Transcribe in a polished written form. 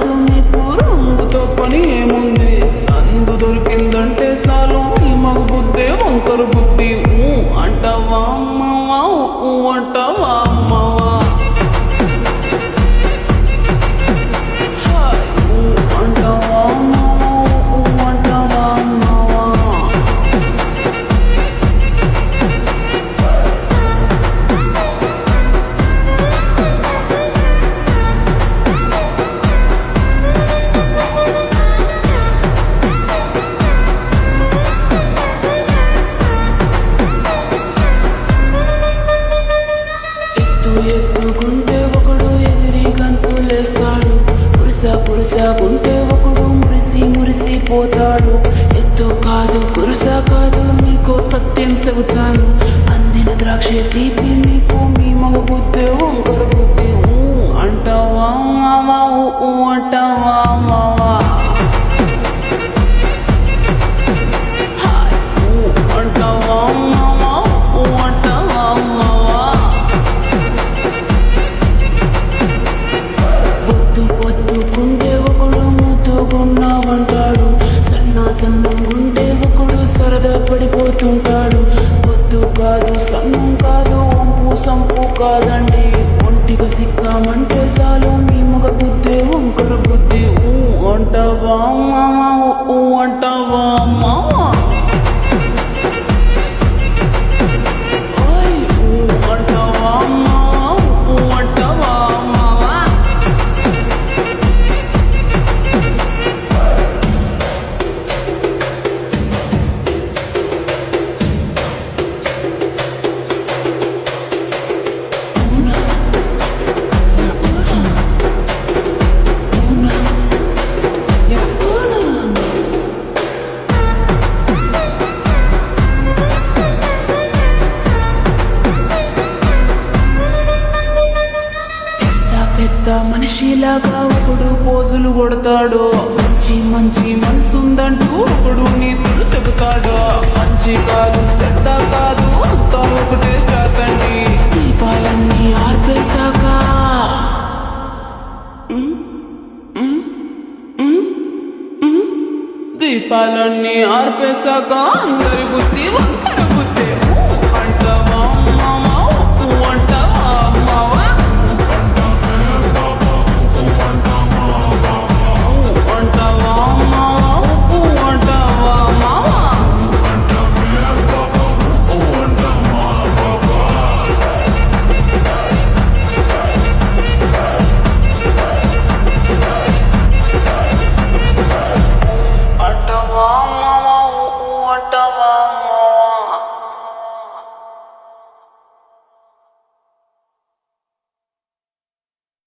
కాదు మీకు రంగుతో పని ఏముంది సందు దొరికిందంటే చాలు ఈ మగ బుద్ధి వంకరు బుద్ధి అంటావా అమ్మవా అంటావా అమ్మవా అంటావా అమ్మవా అంటావా అమ్మవా ఎత్తుకుంటే ఒకడు ఎగిరి గంతులేస్తాడు కురుసాకుంటే ఒకడు మురిసిపోతాడు ఎత్తు కాదు కురుస కాదు మీకు సత్యం చెబుతాను అందిన ద్రాక్ష తీపి మీకు మీ మగ బుద్ధి వంకర బుద్ధి అంటావా మావా అంటావా మావా అంటావా మావా అంటావా మావా పొద్దుకుంటే ఒకడు ముద్దుగున్నావంటాడు సన్నంగుంటే ఒకడు సరదా పడిపోతుంటాడు పొద్దు కాదు సన్నం కాదు వంపు సంపు కాదండి ఒంటిగా సిక్కామంటే చాలు మీ మగ బుద్ధి వంకర బుద్ధి అంటావా మామా అంటావా మామా అంటావా మామా అంటావా మామా పెద్ద మనిషిలాగా ఒకడు పోజులు కొడతాడు మంచి మనసుందంటూ ఒకడు నీతులు చెబుతాడు మంచి కాదు చెడ్డ కాదు అంతా ఒకటే కాకండి దీపాలన్నీ ఆర్పేశాక దీపాలన్నీ ఆర్పేశాక అందరి బుద్ధి వంక